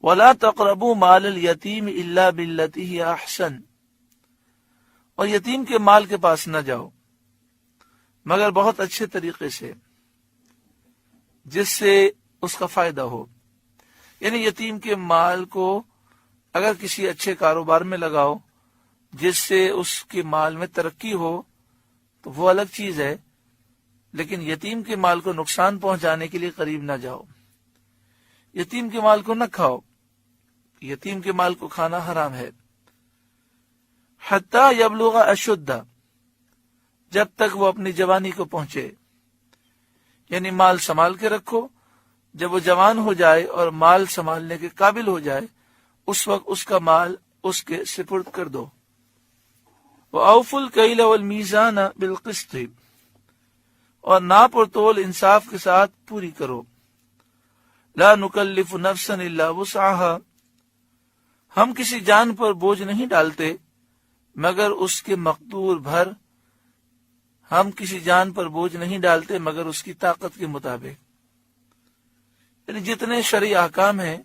وَلَا تَقْرَبُوا مَالَ الْيَتِيمِ إِلَّا بِالَّتِي هِيَ أَحْسَنُ، اور یتیم کے مال کے پاس نہ جاؤ مگر بہت اچھے طریقے سے جس سے اس کا فائدہ ہو. یعنی یتیم کے مال کو اگر کسی اچھے کاروبار میں لگاؤ جس سے اس کے مال میں ترقی ہو تو وہ الگ چیز ہے، لیکن یتیم کے مال کو نقصان پہنچانے کے لیے قریب نہ جاؤ. یتیم کے مال کو نہ کھاؤ، یتیم کے مال کو کھانا حرام ہے. حتی یبلغ اشدہ، جب تک وہ اپنی جوانی کو پہنچے. یعنی مال سنبھال کے رکھو، جب وہ جوان ہو جائے اور مال سنبھالنے کے قابل ہو جائے اس وقت اس کا مال اس کے سپرد کر دو. وَأَوْفُوا الْكَيْلَ وَالْمِيزَانَ بِالْقِسْطِ، اور ناپ اور تول انصاف کے ساتھ پوری کرو. لا نکلف نفسا الا وسعها، ہم کسی جان پر بوجھ نہیں ڈالتے مگر اس کے مقدور بھر. ہم کسی جان پر بوجھ نہیں ڈالتے مگر اس کی طاقت کے مطابق. یعنی جتنے شرعی احکام ہیں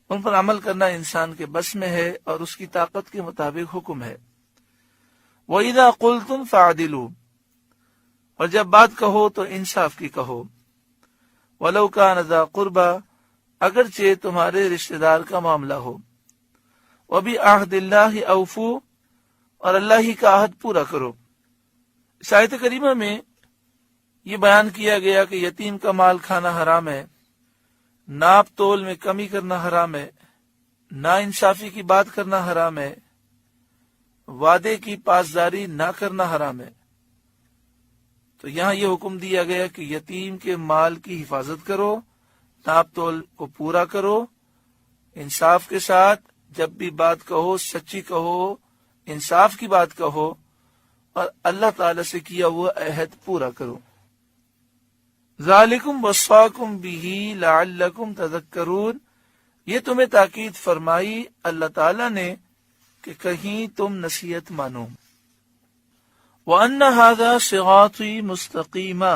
ان پر عمل کرنا انسان کے بس میں ہے اور اس کی طاقت کے مطابق حکم ہے. وَإِذَا قُلْتُمْ فَعْدِلُوا، اور جب بات کہو تو انصاف کی کہو. وَلَوْ كَانَ ذَا قُرْبَى، اگرچہ تمہارے رشتہ دار کا معاملہ ہو. وَبِعَهْدِ اللَّهِ أَوْفُوا، اور اللہ ہی کا عہد پورا کرو. اس آیت کریمہ میں یہ بیان کیا گیا کہ یتیم کا مال کھانا حرام ہے، ناپ تول میں کمی کرنا حرام ہے، نا انصافی کی بات کرنا حرام ہے، وعدے کی پاسداری نہ کرنا حرام ہے. تو یہاں یہ حکم دیا گیا کہ یتیم کے مال کی حفاظت کرو، ناپ تول کو پورا کرو، انصاف کے ساتھ جب بھی بات کہو سچی کہو، انصاف کی بات کہو، اور اللہ تعالی سے کیا ہوا عہد پورا کرو. ذالکم وصاکم بہ لعلکم تذکرون، یہ تمہیں تاکید فرمائی اللہ تعالی نے کہ کہیں تم نصیحت مانو. وَأَنَّ هَذَا صِرَاطِي مُسْتَقِيمًا،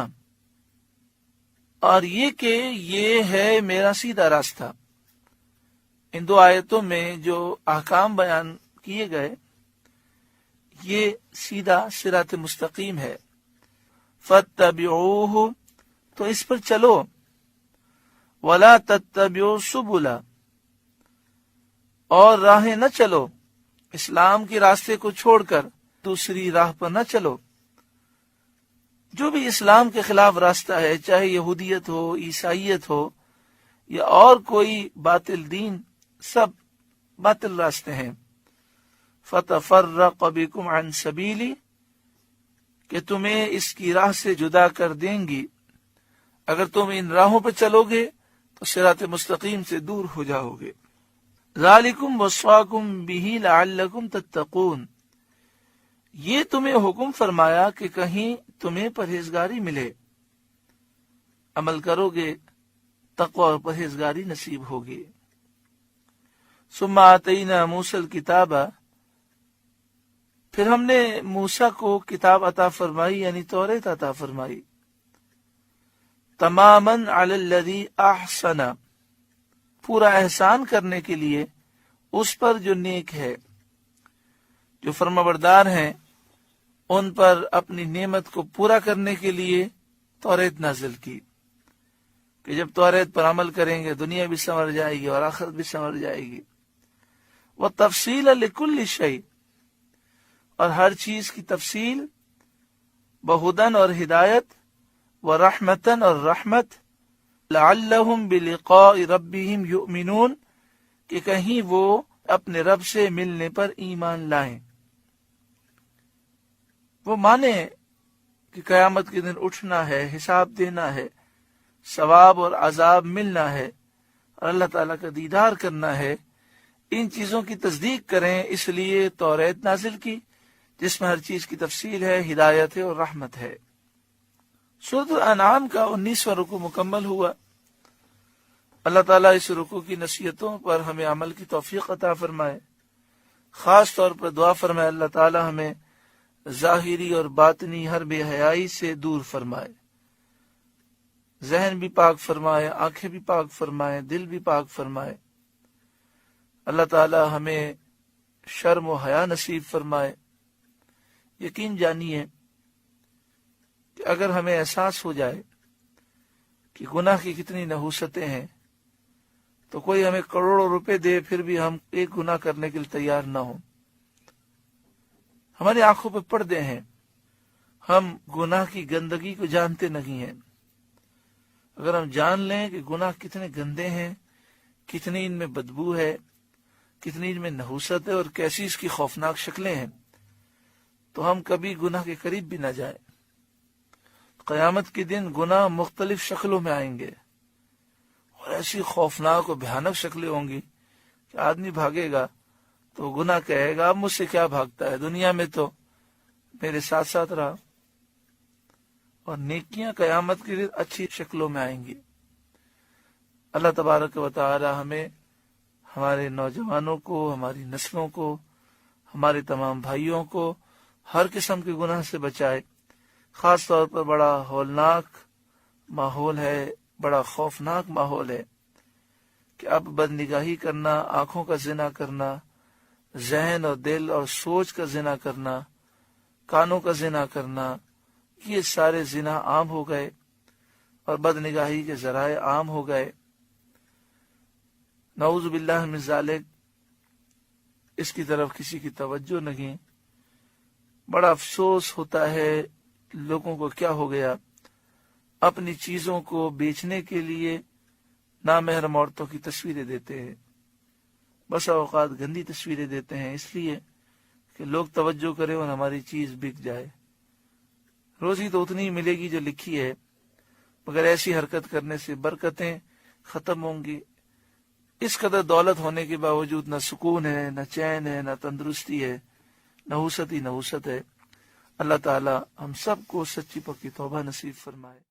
اور یہ کہ یہ ہے میرا سیدھا راستہ. ان دو آیتوں میں جو احکام بیان کیے گئے یہ سیدھا صراط مستقیم ہے. فَاتَّبِعُوهُ، تو اس پر چلو. وَلَا تَتَّبِعُوا السُّبُلَ، اور راہیں نہ چلو، اسلام کے راستے کو چھوڑ کر دوسری راہ پر نہ چلو. جو بھی اسلام کے خلاف راستہ ہے، چاہے یہودیت ہو، عیسائیت ہو یا اور کوئی باطل دین، سب باطل راستے ہیں. فَتَفَرَّقَ بِكُمْ عَنْ سَبِيلِي، کہ تمہیں اس کی راہ سے جدا کر دیں گی. اگر تم ان راہوں پہ چلو گے تو صراط مستقیم سے دور ہو جاؤ گے. ذَلِكُمْ وَصَّاكُمْ بِهِ لَعَلَّكُمْ تَتَّقُونَ، یہ تمہیں حکم فرمایا کہ کہیں تمہیں پرہیزگاری ملے، عمل کرو گے تقوی اور پرہیزگاری نصیب ہوگی. ثم آتینا موسیٰ الکتاب، پھر ہم نے موسیٰ کو کتاب عطا فرمائی یعنی توریت عطا فرمائی. تماماً علی الذی احسن، پورا احسان کرنے کے لیے اس پر جو نیک ہے، جو فرمانبردار ہیں ان پر اپنی نعمت کو پورا کرنے کے لیے توریت نازل کی کہ جب توریت پر عمل کریں گے دنیا بھی سنور جائے گی اور آخرت بھی سنور جائے گی. وَتَفْصِيلًا لِكُلِّ شَيْءٍ، اور ہر چیز کی تفصیل، بہدن اور ہدایت، ورحمتن اور رحمت، لعلہم بلقاء ربہم یؤمنون، کہ کہیں وہ اپنے رب سے ملنے پر ایمان لائیں. وہ مانے کہ قیامت کے دن اٹھنا ہے، حساب دینا ہے، ثواب اور عذاب ملنا ہے اور اللہ تعالیٰ کا دیدار کرنا ہے. ان چیزوں کی تصدیق کریں، اس لیے توریت نازل کی جس میں ہر چیز کی تفصیل ہے، ہدایت ہے اور رحمت ہے. سورۃ الانعام کا 19واں رکوع مکمل ہوا. اللہ تعالیٰ اس رکوع کی نصیحتوں پر ہمیں عمل کی توفیق عطا فرمائے. خاص طور پر دعا فرمائے اللہ تعالیٰ ہمیں ظاہری اور باطنی ہر بے حیائی سے دور فرمائے، ذہن بھی پاک فرمائے، آنکھیں بھی پاک فرمائے، دل بھی پاک فرمائے. اللہ تعالی ہمیں شرم و حیا نصیب فرمائے۔ یقین جانیے کہ اگر ہمیں احساس ہو جائے کہ گناہ کی کتنی نحوستیں ہیں تو کوئی ہمیں کروڑوں روپے دے پھر بھی ہم ایک گناہ کرنے کے لیے تیار نہ ہوں۔ ہماری آنکھوں پہ پردے ہیں، ہم گناہ کی گندگی کو جانتے نہیں ہیں۔ اگر ہم جان لیں کہ گناہ کتنے گندے ہیں، کتنی ان میں بدبو ہے، کتنی ان میں نحوست ہے اور کیسی اس کی خوفناک شکلیں ہیں، تو ہم کبھی گناہ کے قریب بھی نہ جائیں۔ قیامت کے دن گناہ مختلف شکلوں میں آئیں گے اور ایسی خوفناک اور بھیانک شکلیں ہوں گی کہ آدمی بھاگے گا تو گناہ کہے گا اب مجھ سے کیا بھاگتا ہے، دنیا میں تو میرے ساتھ ساتھ رہا۔ اور نیکیاں قیامت کے دن اچھی شکلوں میں آئیں گی۔ اللہ تبارک و تعالی ہمیں، ہمارے نوجوانوں کو، ہماری نسلوں کو، ہمارے تمام بھائیوں کو ہر قسم کے گناہ سے بچائے۔ خاص طور پر بڑا ہولناک ماحول ہے، بڑا خوفناک ماحول ہے کہ اب بد نگاہی کرنا، آنکھوں کا زنا کرنا، ذہن اور دل اور سوچ کا زنا کرنا، کانوں کا زنا کرنا، یہ سارے زنا عام ہو گئے اور بد نگاہی کے ذرائع عام ہو گئے۔ نعوذ باللہ من ذالک، اس کی طرف کسی کی توجہ نہیں۔ بڑا افسوس ہوتا ہے لوگوں کو کیا ہو گیا، اپنی چیزوں کو بیچنے کے لیے نامحرم عورتوں کی تصویریں دیتے ہیں۔ بسا اوقات گندی تصویریں دیتے ہیں اس لیے کہ لوگ توجہ کریں اور ہماری چیز بک جائے۔ روزی تو اتنی ملے گی جو لکھی ہے، مگر ایسی حرکت کرنے سے برکتیں ختم ہوں گی۔ اس قدر دولت ہونے کے باوجود نہ سکون ہے، نہ چین ہے، نہ تندرستی ہے، نحوست ہی نحوست ہے۔ اللہ تعالی ہم سب کو سچی پکی توبہ نصیب فرمائے۔